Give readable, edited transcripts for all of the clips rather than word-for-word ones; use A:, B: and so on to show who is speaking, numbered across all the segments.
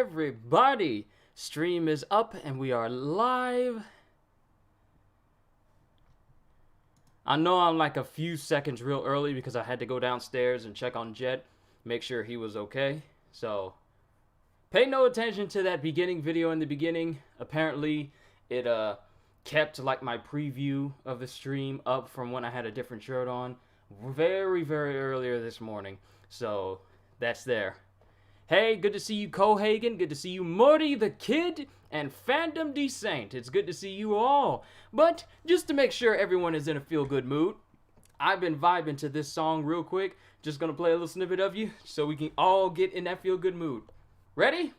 A: everybody? Stream is up and we are live. I know I'm like a few seconds real early because I had to go downstairs and check on Jet, make sure he was okay. So pay no attention to that beginning video in the beginning. Apparently it kept like my preview of the stream up from when I had a different shirt on very earlier this morning. So that's there. Hey, good to see you, Cohagen. Good to see you, Morty the Kid, and Phantom D Saint. It's good to see you all. But just to make sure everyone is in a feel-good mood, I've been vibing to this song real quick. Just gonna play a little snippet of you so we can all get in that feel-good mood. Ready?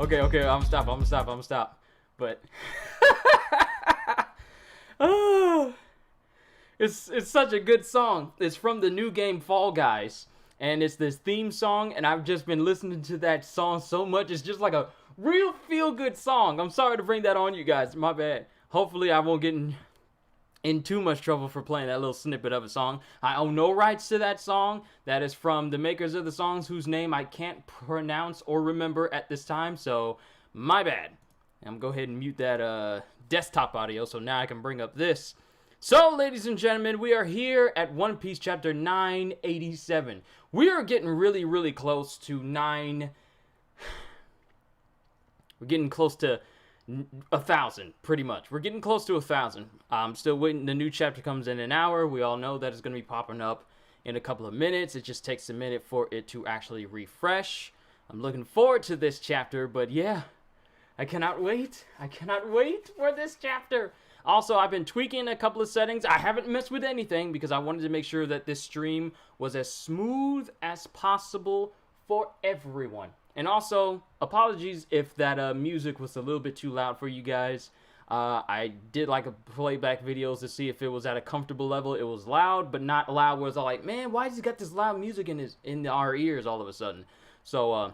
A: Okay, I'm gonna stop. But it's such a good song. It's from the new game Fall Guys, and it's this theme song, and I've just been listening to that song so much. It's just like a real feel-good song. I'm sorry to bring that on you guys. My bad. Hopefully I won't get in too much trouble for playing that little snippet of a song. I own no rights to that song. That is from the makers of the songs whose name I can't pronounce or remember at this time, so my bad. I'm gonna go ahead and mute that desktop audio so now I can bring up this. So, ladies and gentlemen, we are here at One Piece chapter 987. We are getting really close to 9... We're getting close to 1,000, pretty much. We're getting close to 1,000. I'm still waiting. The new chapter comes in an hour. We all know that it's going to be popping up in a couple of minutes. It just takes a minute for it to actually refresh. I'm looking forward to this chapter, but yeah, I cannot wait. I cannot wait for this chapter. Also, I've been tweaking a couple of settings. I haven't messed with anything because I wanted to make sure that this stream was as smooth as possible for everyone. And also, apologies if that music was a little bit too loud for you guys. I did like a playback videos to see if it was at a comfortable level. It was loud, but not loud where it's all like, man, why has he got this loud music in our ears all of a sudden? So,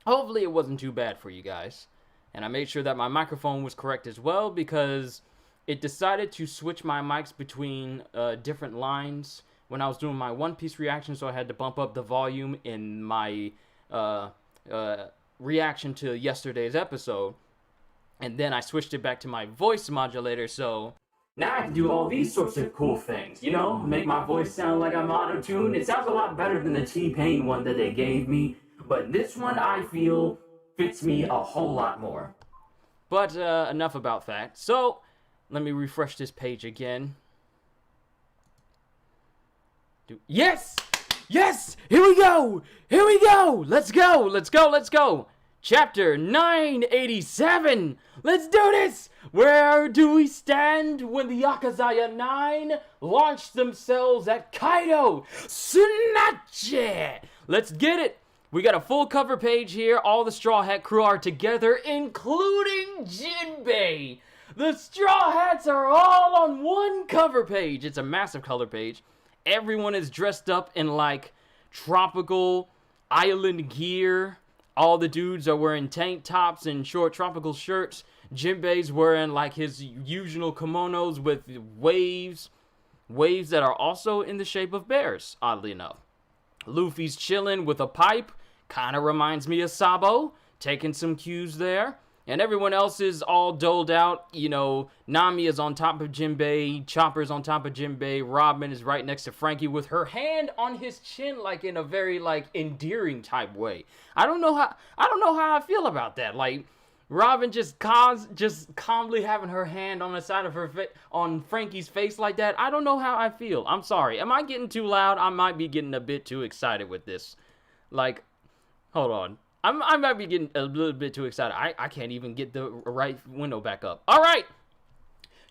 A: hopefully it wasn't too bad for you guys. And I made sure that my microphone was correct as well because it decided to switch my mics between different lines when I was doing my One Piece reaction, so I had to bump up the volume in my reaction to yesterday's episode, and then I switched it back to my voice modulator, so now I can do all these sorts of cool things, you know, make my voice sound like I'm auto-tuned. It sounds a lot better than the T-Pain one that they gave me, but this one I feel fits me a whole lot more. But enough about that. So let me refresh this page again. Yes! Yes! Here we go! Here we go! Let's go! Chapter 987! Let's do this! Where do we stand when the Akazaya 9 launched themselves at Kaido? Tsunachi! Let's get it! We got a full cover page here. All the Straw Hat crew are together, including Jinbei. The Straw Hats are all on one cover page. It's a massive color page. Everyone is dressed up in like tropical island gear. All the dudes are wearing tank tops and short tropical shirts. Jinbei's wearing like his usual kimonos with waves that are also in the shape of bears, oddly enough. Luffy's chilling with a pipe. Kind of reminds me of Sabo. Taking some cues there. And everyone else is all doled out. You know, Nami is on top of Jinbei. Chopper's on top of Jinbei. Robin is right next to Frankie with her hand on his chin, like in a very like endearing type way. I don't know how I feel about that. Like Robin just calmly having her hand on the side of her on Frankie's face like that. I don't know how I feel. I'm sorry. Am I getting too loud? I might be getting a bit too excited with this. Like, hold on. I might be getting a little bit too excited. I can't even get the right window back up. All right.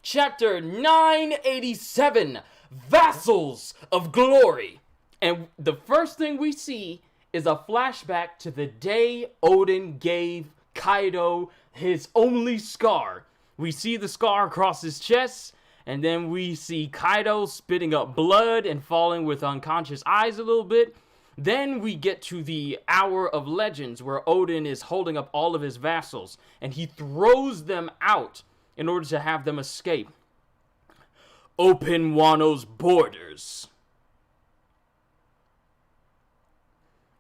A: Chapter 987, Vassals of Glory. And the first thing we see is a flashback to the day Odin gave Kaido his only scar. We see the scar across his chest, and then we see Kaido spitting up blood and falling with unconscious eyes a little bit. Then we get to the Hour of Legends, where Odin is holding up all of his vassals, and he throws them out in order to have them escape. Open Wano's borders.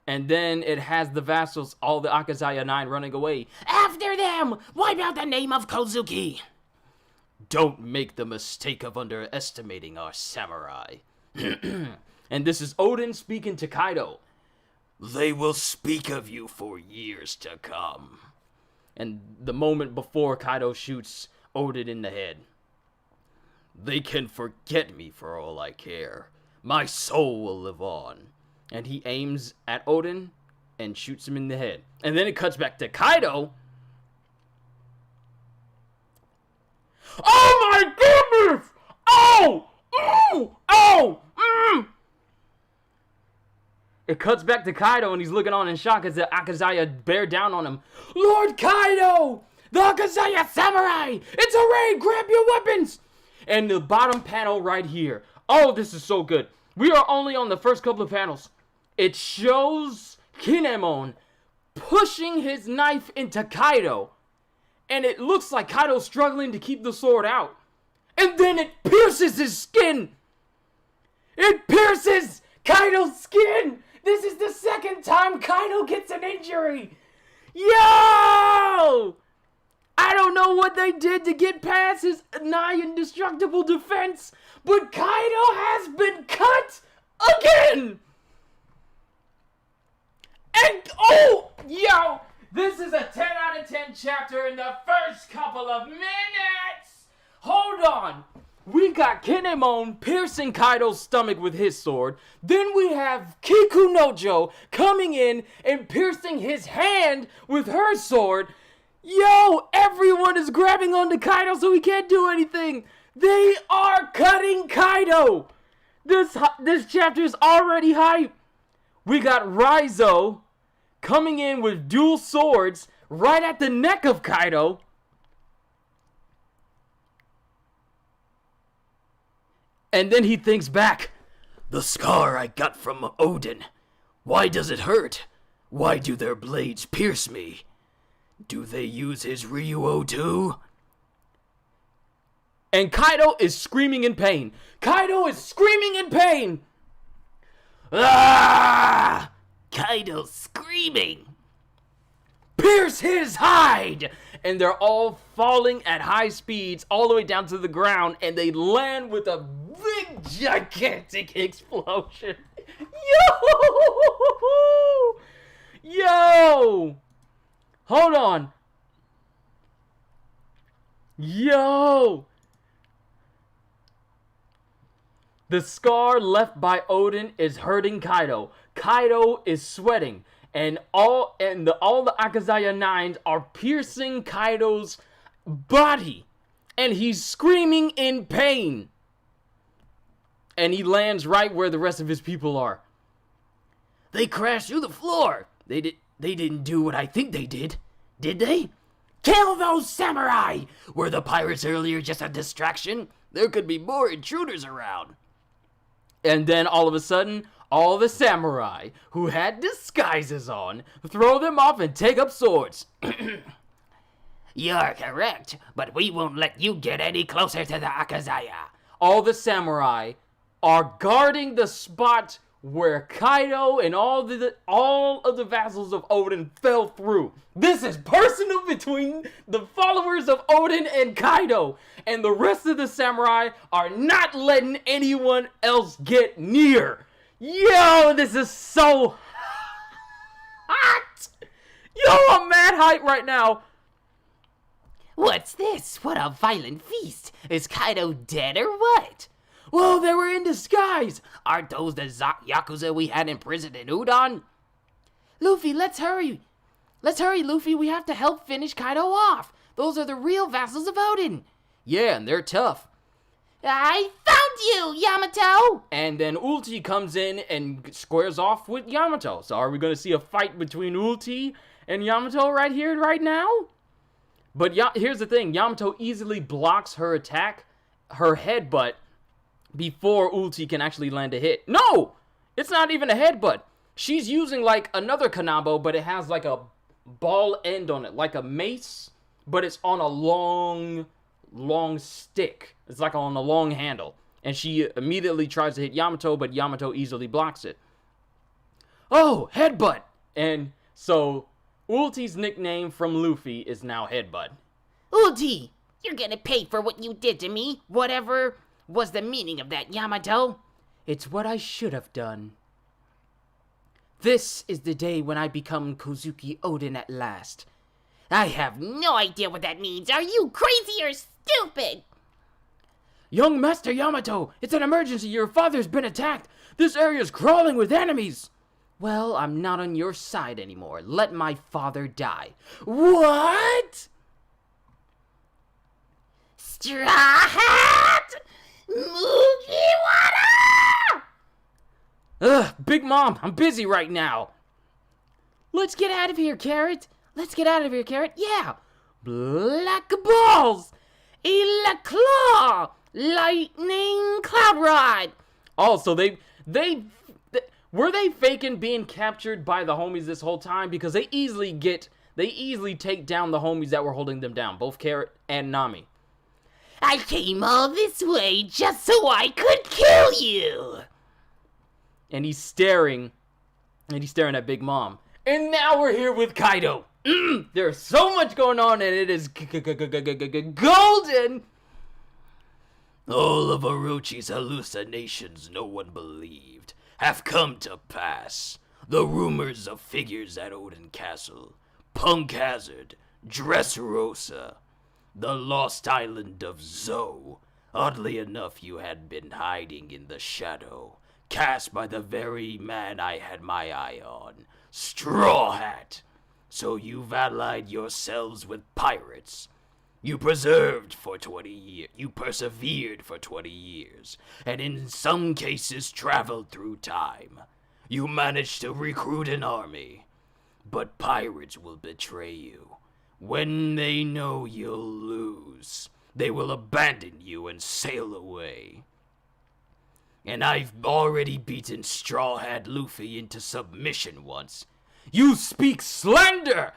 A: And then it has the vassals, all the Akazaya 9 running away. After them! Wipe out the name of Kozuki! Don't make the mistake of underestimating our samurai. And this is Odin speaking to Kaido. They will speak of you for years to come. And the moment before Kaido shoots Odin in the head. They can forget me for all I care. My soul will live on. And he aims at Odin and shoots him in the head. And then it cuts back to Kaido. Oh my goodness! Oh! Ooh! Oh! It cuts back to Kaido and he's looking on in shock as the Akazaya bear down on him. Lord Kaido! The Akazaya Samurai! It's a raid! Grab your weapons! And the bottom panel right here. Oh, this is so good. We are only on the first couple of panels. It shows Kinemon pushing his knife into Kaido. And it looks like Kaido's struggling to keep the sword out. And then it pierces his skin. It pierces Kaido's skin. This is the second time Kaido gets an injury. Yo! I don't know what they did to get past his nigh indestructible defense, but Kaido has been cut again! And, oh, yo, this is a 10 out of 10 chapter in the first couple of minutes! Hold on. We got Kinemon piercing Kaido's stomach with his sword. Then we have Kikunojo coming in and piercing his hand with her sword. Yo, everyone is grabbing onto Kaido so he can't do anything. They are cutting Kaido. This chapter is already hype. We got Raizo coming in with dual swords right at the neck of Kaido. And then he thinks back. The scar I got from Odin. Why does it hurt? Why do their blades pierce me? Do they use his Ryuo too? And Kaido is screaming in pain. Kaido is screaming in pain. Ah! Kaido's screaming. Pierce his hide! And they're all falling at high speeds all the way down to the ground, and they land with a big, gigantic explosion. Yo! Yo! Hold on. Yo! The scar left by Odin is hurting Kaido. Kaido is sweating. And all the Akazaya 9s are piercing Kaido's body. And he's screaming in pain. And he lands right where the rest of his people are. They crashed through the floor. They didn't do what I think they did they? Kill those samurai! Were the pirates earlier just a distraction? There could be more intruders around. And then all of a sudden, all the samurai who had disguises on throw them off and take up swords. You're correct, but we won't let you get any closer to the Akazaya. All the samurai are guarding the spot where Kaido and all of the vassals of Odin fell through. This is personal between the followers of Odin and Kaido. And the rest of the samurai are not letting anyone else get near. Yo, this is so hot. Yo, I'm mad hype right now. What's this? What a violent feast. Is Kaido dead or what? Whoa, they were in disguise! Aren't those the Yakuza we had imprisoned in Udon? Luffy, let's hurry! Let's hurry, Luffy, we have to help finish Kaido off! Those are the real vassals of Odin! Yeah, and they're tough.
B: I found you, Yamato!
A: And then Ulti comes in and squares off with Yamato. So are we going to see a fight between Ulti and Yamato right here, right now? But here's the thing. Yamato easily blocks her attack, her headbutt, before Ulti can actually land a hit. No! It's not even a headbutt. She's using like another Kanabo, but it has like a ball end on it, like a mace, but it's on a long stick. It's like on a long handle. And she immediately tries to hit Yamato, but Yamato easily blocks it. Oh, headbutt! And so Ulti's nickname from Luffy is now Headbutt.
B: Ulti, you're gonna pay for what you did to me, whatever was the meaning of that, Yamato?
A: It's what I should have done. This is the day when I become Kozuki Oden at last.
B: I have no idea what that means. Are you crazy or stupid?
A: Young Master Yamato, it's an emergency. Your father's been attacked. This area's crawling with enemies. Well, I'm not on your side anymore. Let my father die. What?
B: Straw Hat! Mugiwara!
A: Ugh, Big Mom, I'm busy right now. Let's get out of here, Carrot. Let's get out of here, Carrot. Yeah. Black balls. Claw. Lightning Cloud Ride. Oh, so they were they faking being captured by the homies this whole time? Because they easily take down the homies that were holding them down, both Carrot and Nami.
B: I came all this way just so I could kill you.
A: And he's staring at Big Mom. And now we're here with Kaido. There's so much going on, and it is golden. All of Orochi's hallucinations no one believed have come to pass. The rumors of figures at Oden Castle, Punk Hazard, Dressrosa, the lost island of Zou. Oddly enough, you had been hiding in the shadow, cast by the very man I had my eye on, Straw Hat. So you've allied yourselves with pirates. You persevered for 20 years, and in some cases traveled through time. You managed to recruit an army, but pirates will betray you. When they know you'll lose, they will abandon you and sail away. And I've already beaten Straw Hat Luffy into submission once. You speak slander!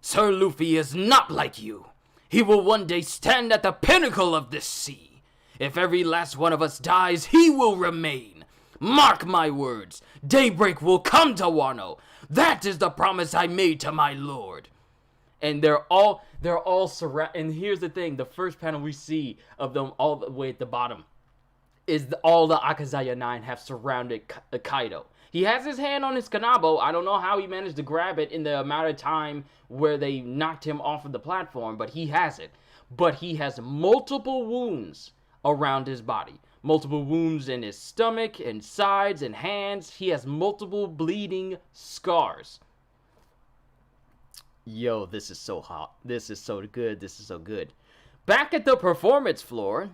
A: Sir Luffy is not like you. He will one day stand at the pinnacle of this sea. If every last one of us dies, he will remain. Mark my words, daybreak will come to Wano. That is the promise I made to my lord. And they're all surrounded. And here's the thing, the first panel we see of them all the way at the bottom is all the Akazaya 9 have surrounded Kaido. He has his hand on his Kanabo. I don't know how he managed to grab it in the amount of time where they knocked him off of the platform, but he has it. But he has multiple wounds around his body. Multiple wounds in his stomach and sides and hands. He has multiple bleeding scars. Yo, this is so hot. This is so good. This is so good. Back at the performance floor.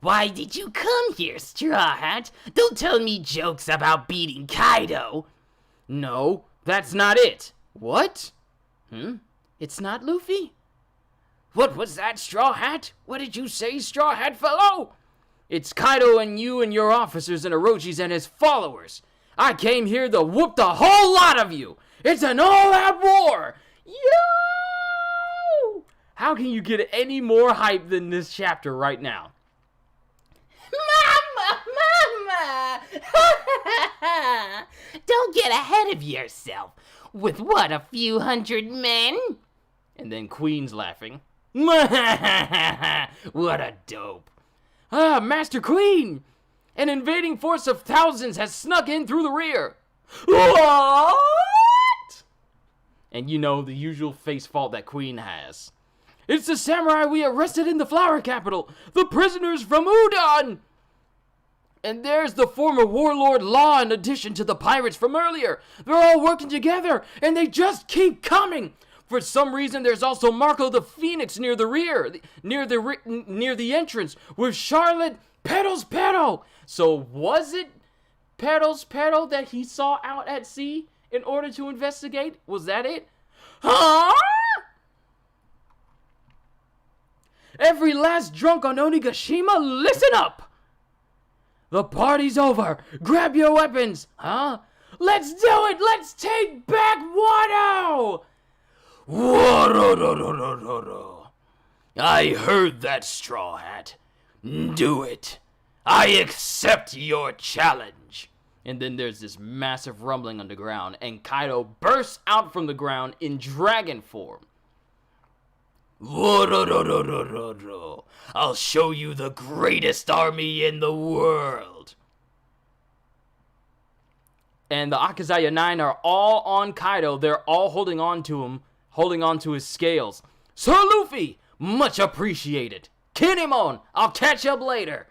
B: Why did you come here, Straw Hat? Don't tell me jokes about beating Kaido.
A: No, that's not it. What? It's not Luffy?
B: What was that, Straw Hat? What did you say, Straw Hat fellow?
A: It's Kaido and you and your officers and Orochi's and his followers. I came here to whoop the whole lot of you. It's an all-out war. Yo! How can you get any more hype than this chapter right now?
B: Mama! Don't get ahead of yourself. With what, a few hundred men?
A: And then Queen's laughing. What a dope. Master Queen! An invading force of thousands has snuck in through the rear. What? And you know, the usual face fault that Queen has. It's the samurai we arrested in the Flower Capital! The prisoners from Udon! And there's the former warlord Law in addition to the pirates from earlier. They're all working together, and they just keep coming. For some reason, there's also Marco the Phoenix near the rear, near the entrance, with Charlotte pedals pedal. So was it pedals pedal that he saw out at sea in order to investigate? Was that it? Huh? Every last drunk on Onigashima, listen up! The party's over. Grab your weapons. Huh? Let's do it! Let's take back Wado! Wado! I heard that, Straw Hat. Do it. I accept your challenge. And then there's this massive rumbling underground, and Kaido bursts out from the ground in dragon form. I'll show you the greatest army in the world. And the Akazaya 9 are all on Kaido. They're all holding on to him, holding on to his scales. Sir Luffy, much appreciated. Kinemon, I'll catch up later.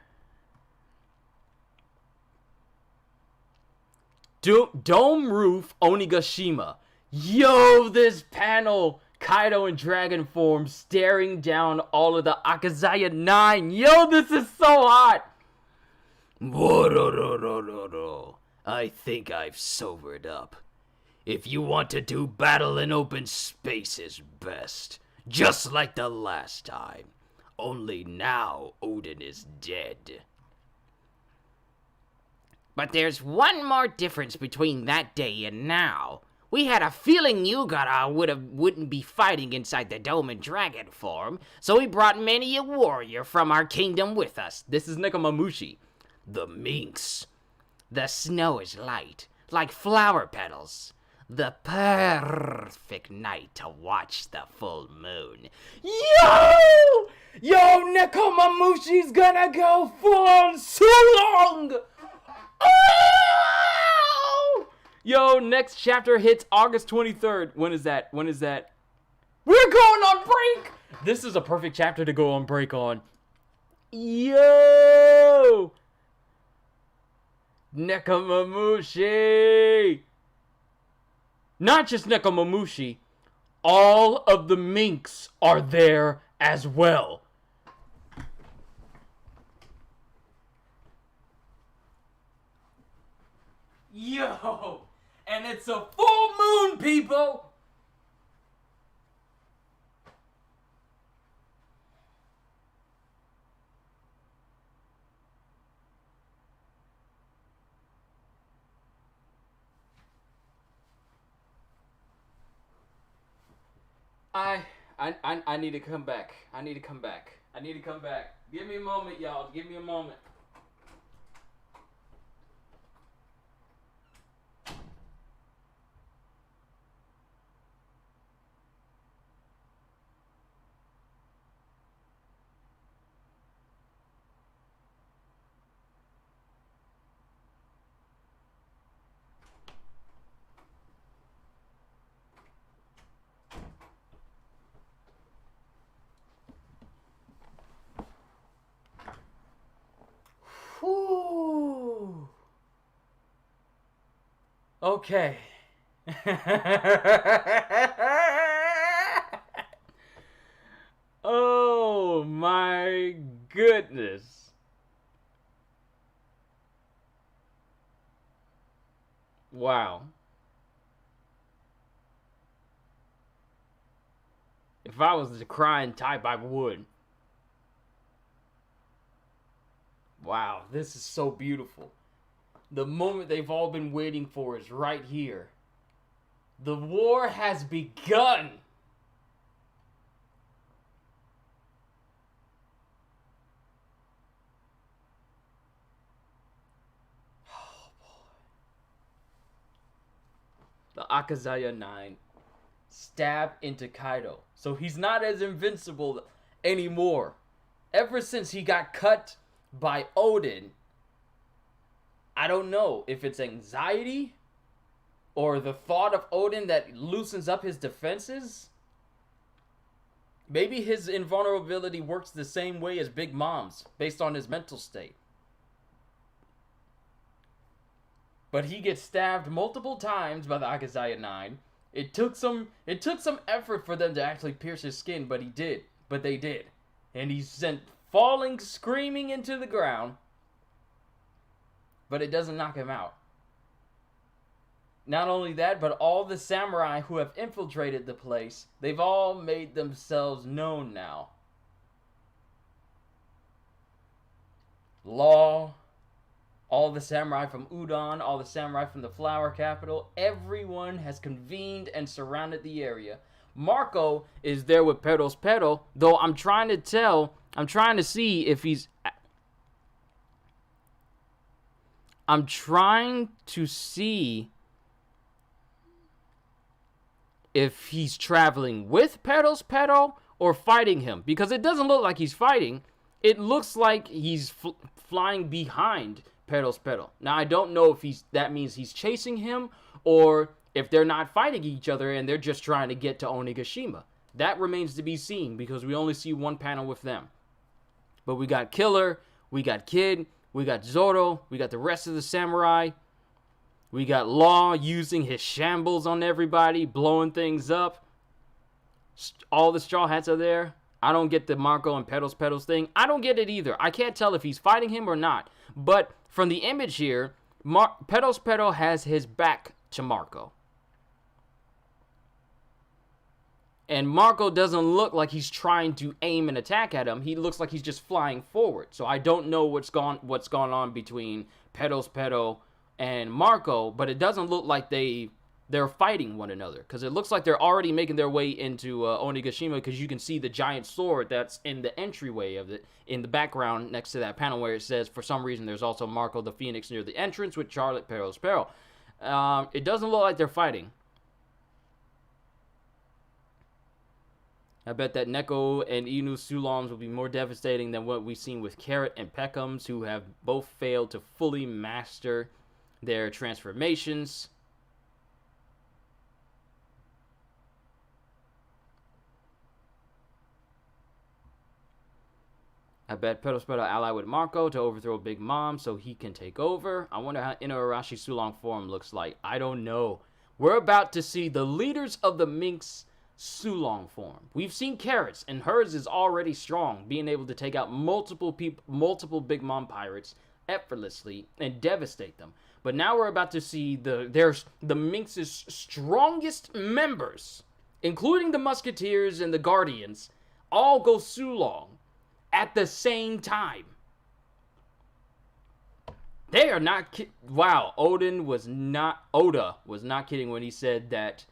A: Dome Roof Onigashima. Yo, this panel. Kaido in dragon form staring down all of the Akazaya 9. Yo, this is so hot. I think I've sobered up. If you want to do battle in open spaces best, just like the last time. Only now Oden is dead.
B: But there's one more difference between that day and now. We had a feeling Yugara wouldn't be fighting inside the dome in dragon form, so we brought many a warrior from our kingdom with us.
A: This is Nekomamushi.
B: The minx. The snow is light, like flower petals. The perfect night to watch the full moon.
A: Yo, Nekomamushi's gonna go full on Sulong! Oh! Yo, next chapter hits August 23rd. When is that? We're going on break! This is a perfect chapter to go on break on. Yo! Nekomamushi! Not just Nekomamushi. All of the minks are there as well. Yo! And it's a full moon, people! I need to come back. I need to come back. Give me a moment, y'all. Give me a moment. Whew. Okay. Oh my goodness. Wow. If I was the crying type, I would. Wow, this is so beautiful. The moment they've all been waiting for is right here. The war has begun. Oh boy. The Akazaya 9 stab into Kaido. So he's not as invincible anymore. Ever since he got cut by Oden, I don't know if it's anxiety or the thought of Oden that loosens up his defenses. Maybe his invulnerability works the same way as Big Mom's based on his mental state. But he gets stabbed multiple times by the Akazaya 9. It took some effort for them to actually pierce his skin, but they did. And he's sent falling screaming into the ground. But it doesn't knock him out. Not only that, but all the samurai who have infiltrated the place, they've all made themselves known now. Law, all the samurai from Udon, all the samurai from the Flower Capital, everyone has convened and surrounded the area. Marco is there with Perros Pero, though I'm trying to see if he's... I'm trying to see if he's traveling with Perros Pero or fighting him, because it doesn't look like he's fighting. It looks like he's flying behind Perros Pero. Now, I don't know if that means he's chasing him or if they're not fighting each other and they're just trying to get to Onigashima. That remains to be seen because we only see one panel with them. But we got Killer, we got Kid, we got Zoro, we got the rest of the samurai. We got Law using his shambles on everybody, blowing things up. All the Straw Hats are there. I don't get the Marco and Perros thing. I don't get it either. I can't tell if he's fighting him or not. But from the image here, Perros Pero has his back to Marco. And Marco doesn't look like he's trying to aim an attack at him. He looks like he's just flying forward. So I don't know what's gone on between Perros Pero and Marco, but it doesn't look like they're fighting one another, because it looks like they're already making their way into Onigashima, because you can see the giant sword that's in the entryway of it in the background next to that panel where it says, for some reason, there's also Marco the Phoenix near the entrance with Charlotte Perros Pero. It doesn't look like they're fighting. I bet that Neko and Inu Sulons will be more devastating than what we've seen with Carrot and Peckhams, who have both failed to fully master their transformations. I bet Perros Pero ally with Marco to overthrow Big Mom so he can take over. I wonder how Inuarashi Sulong form looks like. I don't know. We're about to see the leaders of the Minx Sulong form. We've seen Carrots, and hers is already strong, being able to take out multiple Big Mom pirates effortlessly and devastate them. But now we're about to see the Minx's strongest members, including the Musketeers and the Guardians, all go Sulong at the same time. They are not wow, Oda was not kidding when he said that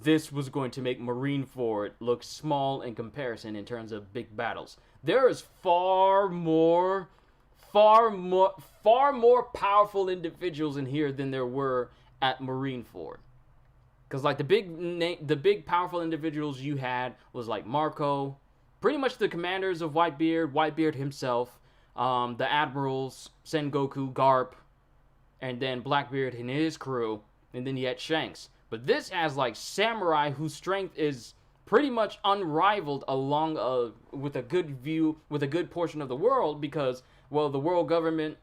A: this was going to make Marineford look small in comparison in terms of big battles. There is far more powerful individuals in here than there were at Marineford. Because like the big powerful individuals you had was like Marco, pretty much the commanders of Whitebeard himself, the admirals, Sengoku, Garp, and then Blackbeard and his crew, and then you had Shanks. But this has like samurai whose strength is pretty much unrivaled along with a good portion of the world, because, well, the world government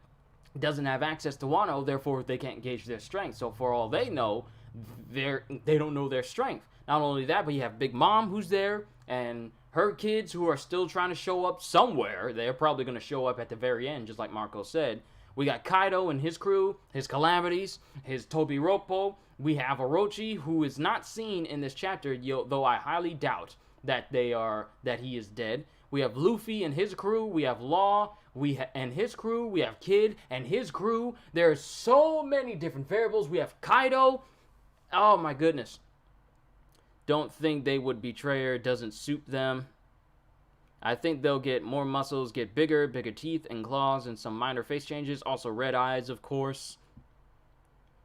A: doesn't have access to Wano, therefore they can't gauge their strength. So for all they know, they don't know their strength. Not only that, but you have Big Mom who's there, and her kids who are still trying to show up somewhere. They're probably going to show up at the very end, just like Marco said. We got Kaido and his crew, his Calamities, his Tobiroppo. We have Orochi, who is not seen in this chapter, though I highly doubt that he is dead. We have Luffy and his crew. We have Law and his crew. We have Kid and his crew. There are so many different variables. We have Kaido. Oh my goodness. Don't think they would betray her. Doesn't suit them. I think they'll get more muscles, get bigger teeth and claws, and some minor face changes. Also red eyes, of course.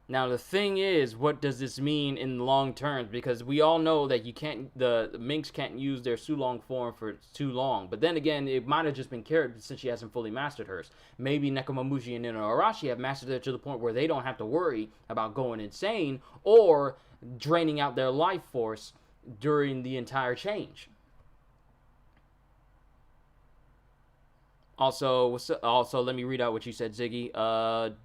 A: Now the thing is, what does this mean in long terms? Because we all know that the Minx can't use their Sulong form for too long. But then again, it might have just been Carrot since she hasn't fully mastered hers. Maybe Nekomamushi and Inuarashi have mastered it to the point where they don't have to worry about going insane or draining out their life force during the entire change. Also, let me read out what you said, Ziggy.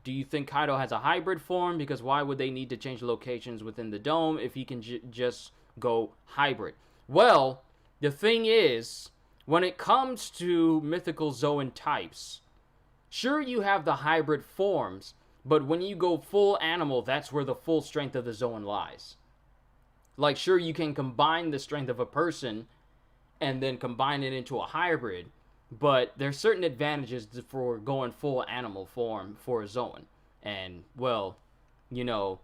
A: Do you think Kaido has a hybrid form? Because why would they need to change locations within the dome if he can just go hybrid? Well, the thing is, when it comes to mythical Zoan types, sure, you have the hybrid forms, but when you go full animal, that's where the full strength of the Zoan lies. Like, sure, you can combine the strength of a person and then combine it into a hybrid, but there's certain advantages for going full animal form for a Zoan. And, well, you know,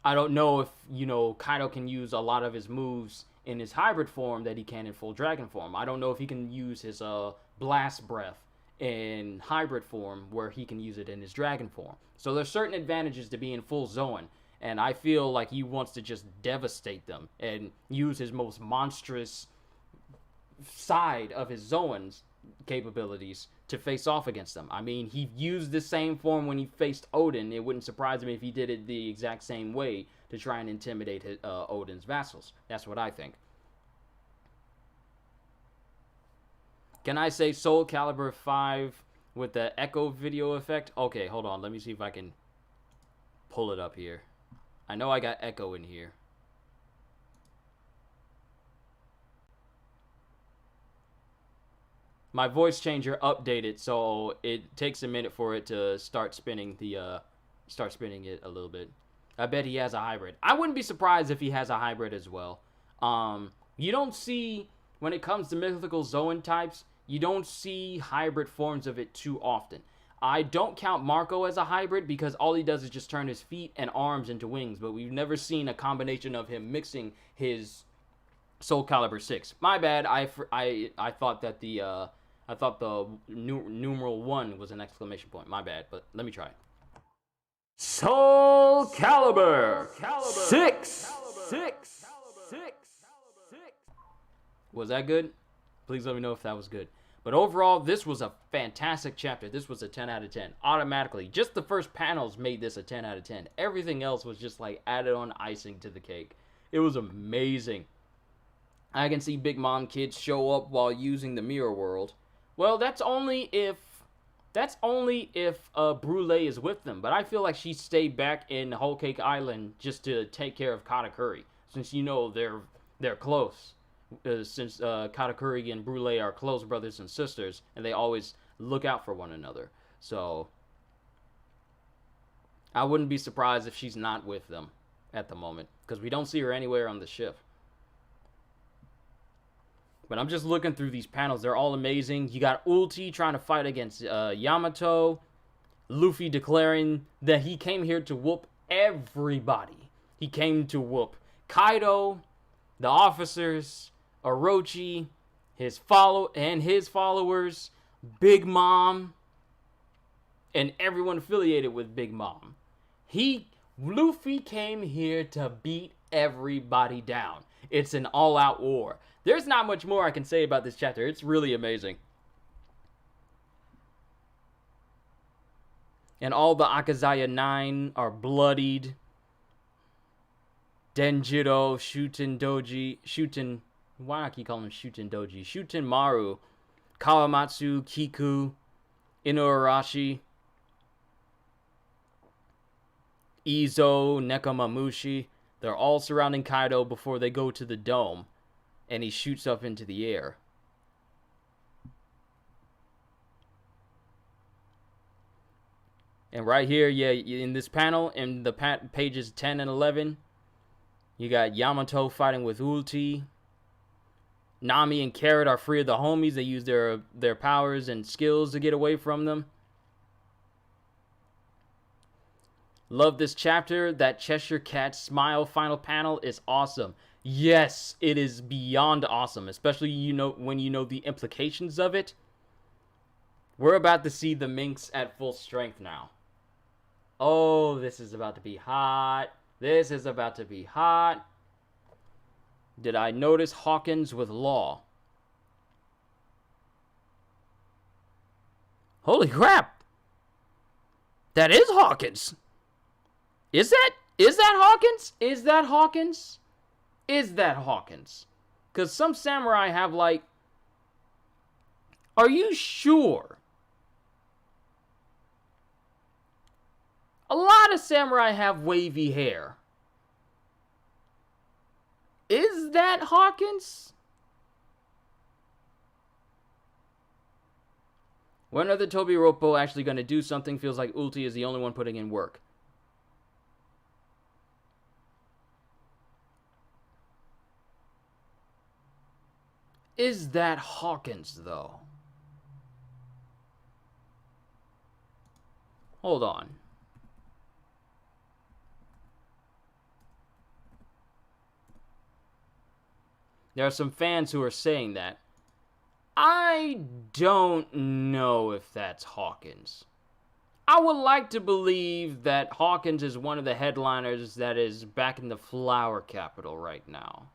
A: I don't know if, you know, Kaido can use a lot of his moves in his hybrid form that he can in full dragon form. I don't know if he can use his blast breath in hybrid form where he can use it in his dragon form. So there's certain advantages to being full Zoan, and I feel like he wants to just devastate them and use his most monstrous side of his Zoan's capabilities to face off against them. I mean, he used the same form when he faced Odin. It wouldn't surprise me if he did it the exact same way to try and intimidate Odin's vassals. That's what I think. Can I say Soul Calibur 5 with the echo video effect? Okay, hold on. Let me see if I can pull it up here. I know I got echo in here. My voice changer updated, so it takes a minute for it to start spinning it a little bit. I bet he has a hybrid. I wouldn't be surprised if he has a hybrid as well. You don't see, when it comes to mythical Zoan types, you don't see hybrid forms of it too often. I don't count Marco as a hybrid because all he does is just turn his feet and arms into wings, but we've never seen a combination of him mixing his Soul Calibur 6. My bad. I thought that the numeral 1 was an exclamation point. My bad, but let me try. Soul Calibur 6. Was that good? Please let me know if that was good. But overall, this was a fantastic chapter. This was a 10 out of 10. Automatically. Just the first panels made this a 10 out of 10. Everything else was just like added on icing to the cake. It was amazing. I can see Big Mom Kids show up while using the mirror world. Well, that's only if Brule is with them. But I feel like she stayed back in Whole Cake Island just to take care of Katakuri, since you know they're close. Since Katakuri and Brule are close brothers and sisters, and they always look out for one another. So I wouldn't be surprised if she's not with them at the moment, because we don't see her anywhere on the ship. But I'm just looking through these panels. They're all amazing. You got Ulti trying to fight against Yamato. Luffy declaring that he came here to whoop everybody. He came to whoop Kaido, the officers, Orochi, his followers, Big Mom, and everyone affiliated with Big Mom. Luffy came here to beat everybody down. It's an all-out war. There's not much more I can say about this chapter. It's really amazing. And all the Akazaya 9 are bloodied. Denjiro, why do I keep calling him Shuten Doji? Shuten Maru, Kawamatsu, Kiku, Inuarashi, Izo, Nekomamushi. They're all surrounding Kaido before they go to the dome, and he shoots up into the air. And right here, yeah, in this panel, in the pages 10 and 11, you got Yamato fighting with Ulti. Nami and Carrot are free of the homies. They use their powers and skills to get away from them. Love this chapter. That Cheshire Cat smile final panel is awesome. Yes, it is beyond awesome, especially when you know the implications of it. We're about to see the Minx at full strength now. Oh, this is about to be hot. This is about to be hot. Did I notice Hawkins with Law? Holy crap! That is Hawkins! Is that Hawkins? Is that Hawkins? Is that Hawkins? Because some samurai have like... Are you sure A lot of samurai have wavy hair. Is that Hawkins? When are the Tobi Roppo actually going to do something? Feels like Ulti is the only one putting in work. Is that Hawkins, though? Hold on. There are some fans who are saying that. I don't know if that's Hawkins. I would like to believe that Hawkins is one of the headliners that is back in the flower capital right now.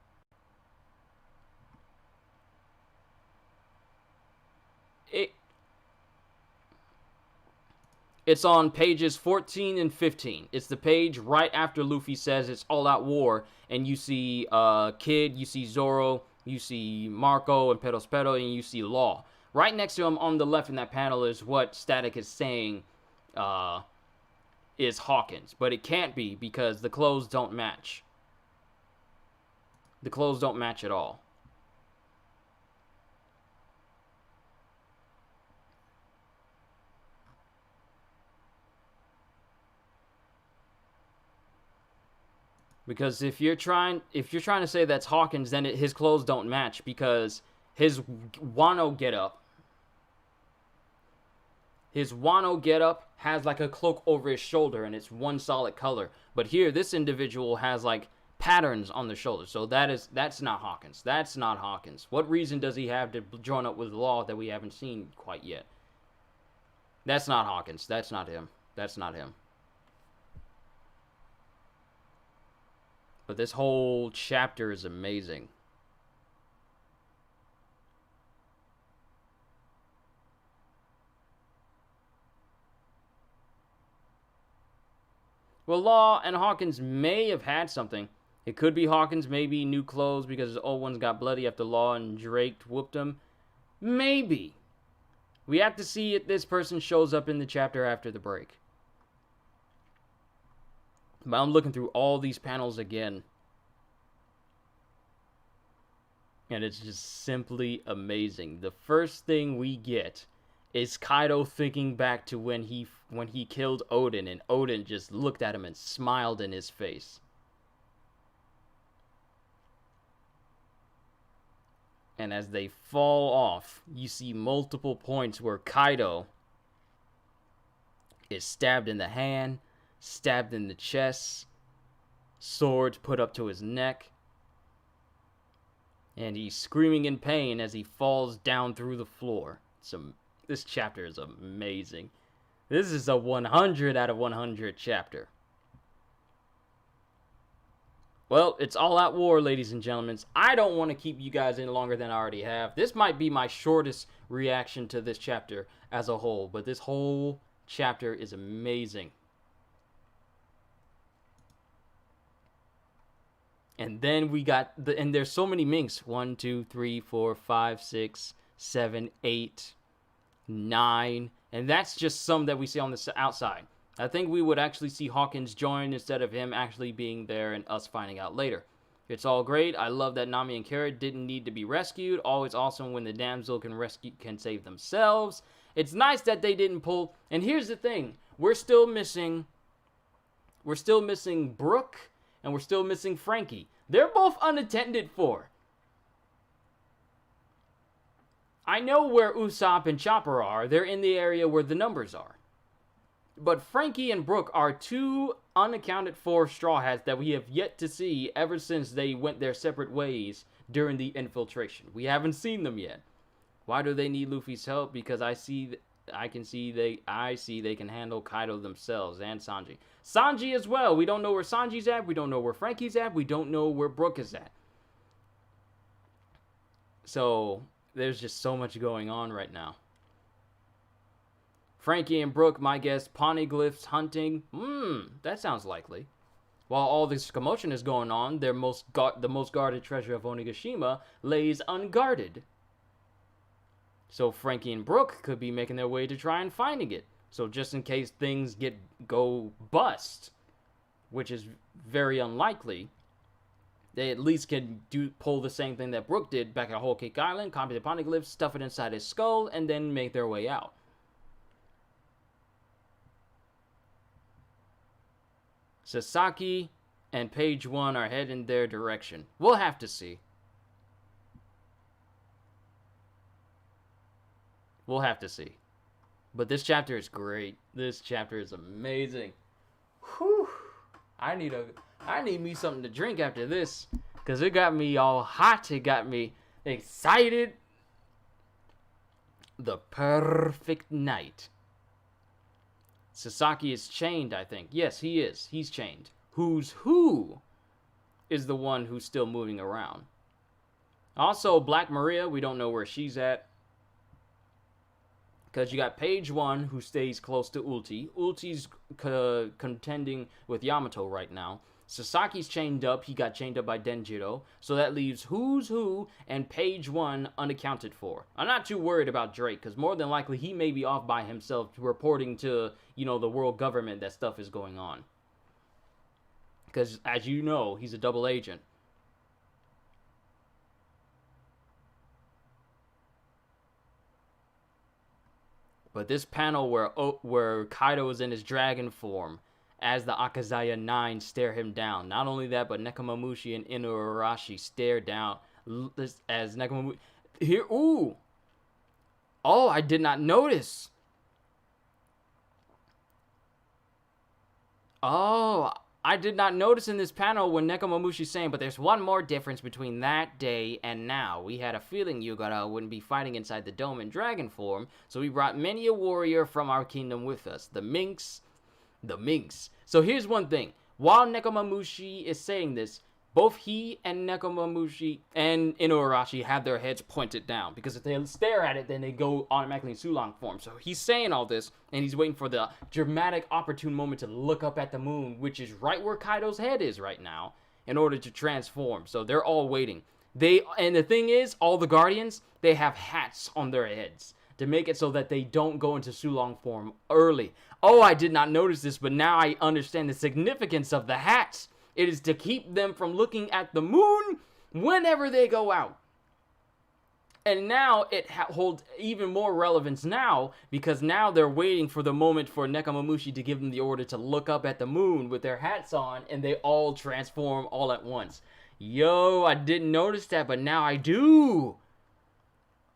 A: It's on pages 14 and 15. It's the page right after Luffy says it's all out war, and you see Kid, you see Zoro, you see Marco and Perospero, and you see Law. Right next to him on the left in that panel is what Static is saying is Hawkins. But it can't be because the clothes don't match. The clothes don't match at all. Because if you're trying to say that's Hawkins, then his clothes don't match because his Wano getup has like a cloak over his shoulder and it's one solid color. But here, this individual has like patterns on the shoulder, so that's not Hawkins. That's not Hawkins. What reason does he have to join up with Law that we haven't seen quite yet? That's not Hawkins. That's not him. That's not him. But this whole chapter is amazing. Well, Law and Hawkins may have had something. It could be Hawkins, maybe new clothes because his old ones got bloody after Law and Drake whooped him. Maybe. We have to see if this person shows up in the chapter after the break. But I'm looking through all these panels again. And it's just simply amazing. The first thing we get is Kaido thinking back to when he killed Odin, and Odin just looked at him and smiled in his face. And as they fall off, you see multiple points where Kaido is stabbed in the hand, stabbed in the chest, swords put up to his neck, and he's screaming in pain as he falls down through the floor. This chapter is amazing. This is a 100 out of 100 chapter. Well, it's all out war, ladies and gentlemen. I don't want to keep you guys in longer than I already have. This might be my shortest reaction to this chapter as a whole, but this whole chapter is amazing. And then we got and there's so many minks. 1, 2, 3, 4, 5, 6, 7, 8, 9. And that's just some that we see on the outside. I think we would actually see Hawkins join instead of him actually being there and us finding out later. It's all great. I love that Nami and Kara didn't need to be rescued. Always awesome when the damsel can save themselves. It's nice that they didn't pull. And here's the thing. We're still missing Brooke. And we're still missing Frankie. They're both unattended for. I know where Usopp and Chopper are. They're in the area where the numbers are. But Frankie and Brooke are two unaccounted for Straw Hats that we have yet to see ever since they went their separate ways during the infiltration. We haven't seen them yet. Why do they need Luffy's help? Because I see they can handle Kaido themselves and Sanji. Sanji as well. We don't know where Sanji's at. We don't know where Frankie's at. We don't know where Brooke is at. So there's just so much going on right now. Frankie and Brooke, my guess, poneglyphs hunting. That sounds likely. While all this commotion is going on, the most guarded treasure of Onigashima lays unguarded. So Frankie and Brooke could be making their way to try and finding it. So just in case things go bust, which is very unlikely, they at least can pull the same thing that Brook did back at Whole Cake Island, copy the poneglyphs, stuff it inside his skull, and then make their way out. Sasaki and Page One are heading in their direction. We'll have to see. We'll have to see. But this chapter is great. This chapter is amazing. Whew. I need me something to drink after this, because it got me all hot. It got me excited. The perfect night. Sasaki is chained, I think. Yes, he is. He's chained. Who is the one who's still moving around? Also, Black Maria, we don't know where she's at. Because you got Page One, who stays close to Ulti. Ulti's contending with Yamato right now. Sasaki's chained up. He got chained up by Denjiro. So that leaves Who's Who and Page One unaccounted for. I'm not too worried about Drake, because more than likely he may be off by himself reporting to, the world government that stuff is going on. Because, as you know, he's a double agent. But this panel where Kaido is in his dragon form as the Akazaya 9 stare him down. Not only that, but Nekomamushi and Inuarashi stare down as Nekomamushi... Here, ooh! Oh, I did not notice! Oh, I did not notice in this panel when Nekomamushi's saying, but there's one more difference between that day and now. We had a feeling Yugara wouldn't be fighting inside the dome in dragon form, so we brought many a warrior from our kingdom with us. The Minx. So here's one thing. While Nekomamushi is saying this, both he and Nekomamushi and Inuarashi have their heads pointed down, because if they stare at it, then they go automatically in Sulong form. So he's saying all this, and he's waiting for the dramatic, opportune moment to look up at the moon, which is right where Kaido's head is right now, in order to transform. So they're all waiting. And the thing is, all the Guardians, they have hats on their heads to make it so that they don't go into Sulong form early. Oh, I did not notice this, but now I understand the significance of the hats. It is to keep them from looking at the moon whenever they go out. And now it holds even more relevance now, because now they're waiting for the moment for Nekomamushi to give them the order to look up at the moon with their hats on, and they all transform all at once. Yo, I didn't notice that, but now I do.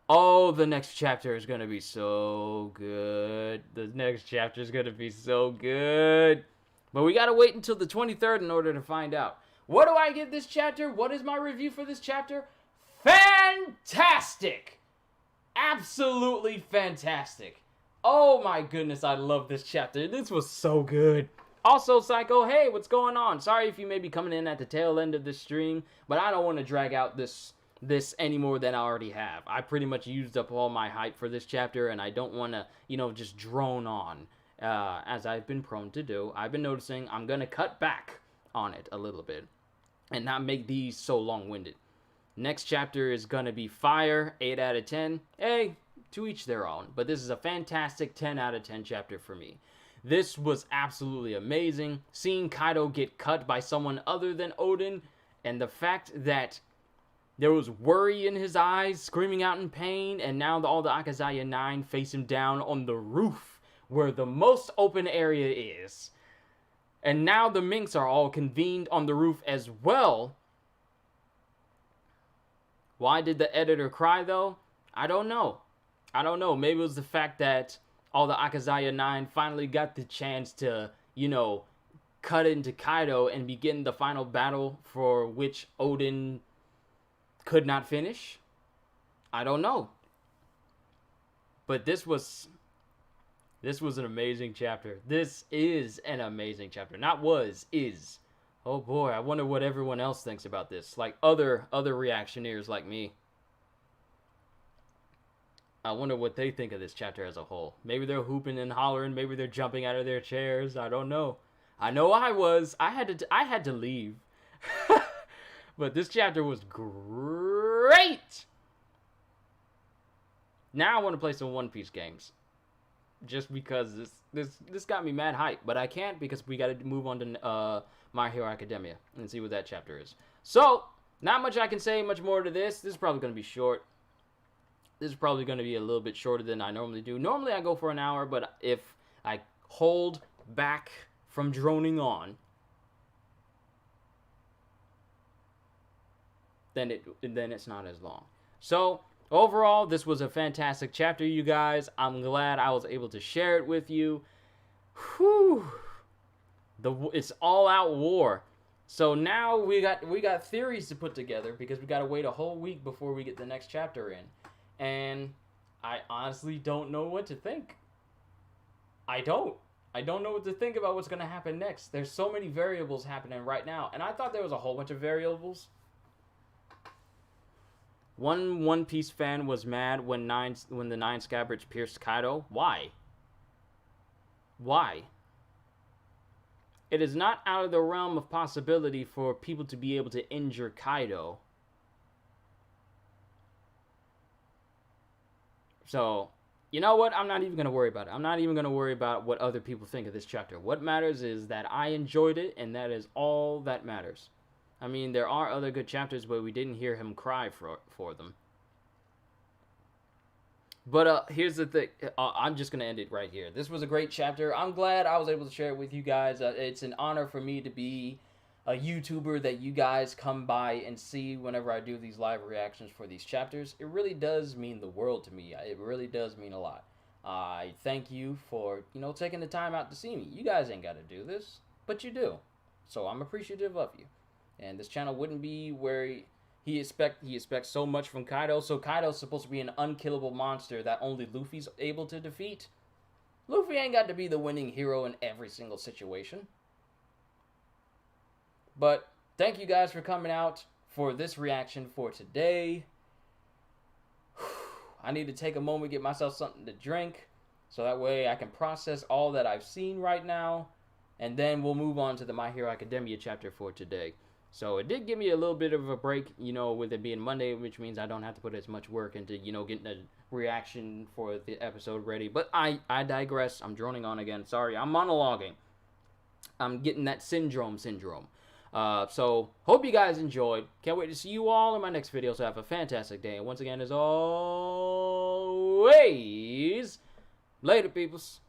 A: Oh, the next chapter is going to be so good. The next chapter is going to be so good. But we gotta wait until the 23rd in order to find out. What do I give this chapter? What is my review for this chapter? Fantastic! Absolutely fantastic. Oh my goodness, I love this chapter. This was so good. Also, Psycho, hey, what's going on? Sorry if you may be coming in at the tail end of this stream, but I don't want to drag out this any more than I already have. I pretty much used up all my hype for this chapter, and I don't want to, just drone on. As I've been prone to do. I've been noticing I'm going to cut back on it a little bit and not make these so long-winded. Next chapter is going to be Fire, 8 out of 10. Hey, to each their own, but this is a fantastic 10 out of 10 chapter for me. This was absolutely amazing. Seeing Kaido get cut by someone other than Oden, and the fact that there was worry in his eyes, screaming out in pain, and now all the Akazaya 9 face him down on the roof, where the most open area is. And now the Minks are all convened on the roof as well. Why did the editor cry, though? I don't know. Maybe it was the fact that all the Akazaya 9 finally got the chance to, cut into Kaido and begin the final battle for which Oden could not finish. I don't know. But this was an amazing chapter. This is an amazing chapter. Not was, is. Oh boy, I wonder what everyone else thinks about this. Like other reactioneers like me. I wonder what they think of this chapter as a whole. Maybe they're hooping and hollering. Maybe they're jumping out of their chairs. I don't know. I know I was. I had to leave. But this chapter was great. Now I want to play some One Piece games. just because this got me mad hype, but I can't because we got to move on to My Hero Academia and see what that chapter is. So, not much I can say much more to this. This is probably going to be short. This is probably going to be a little bit shorter than I normally do. Normally I go for an hour, but if I hold back from droning on, then it's not as long. So, overall, this was a fantastic chapter, you guys. I'm glad I was able to share it with you. Whew. It's all-out war. So now we got theories to put together because we got to wait a whole week before we get the next chapter in. And I honestly don't know what to think. I don't know what to think about what's going to happen next. There's so many variables happening right now, and I thought there was a whole bunch of variables. One One Piece fan was mad when the Nine Scabbards pierced Kaido. Why? Why? It is not out of the realm of possibility for people to be able to injure Kaido. So, you know what? I'm not even going to worry about it. I'm not even going to worry about what other people think of this chapter. What matters is that I enjoyed it, and that is all that matters. I mean, there are other good chapters where we didn't hear him cry for them. But here's the thing. I'm just going to end it right here. This was a great chapter. I'm glad I was able to share it with you guys. It's an honor for me to be a YouTuber that you guys come by and see whenever I do these live reactions for these chapters. It really does mean the world to me. It really does mean a lot. I thank you for, taking the time out to see me. You guys ain't got to do this, but you do. So I'm appreciative of you. And this channel wouldn't be where he expects so much from Kaido. So Kaido's supposed to be an unkillable monster that only Luffy's able to defeat. Luffy ain't got to be the winning hero in every single situation. But thank you guys for coming out for this reaction for today. I need to take a moment, get myself something to drink, so that way I can process all that I've seen right now, and then we'll move on to the My Hero Academia chapter for today. So it did give me a little bit of a break, with it being Monday, which means I don't have to put as much work into, getting a reaction for the episode ready. But I digress. I'm droning on again. Sorry, I'm monologuing. I'm getting that syndrome. So, hope you guys enjoyed. Can't wait to see you all in my next video, so have a fantastic day. And once again, as always, later, peoples.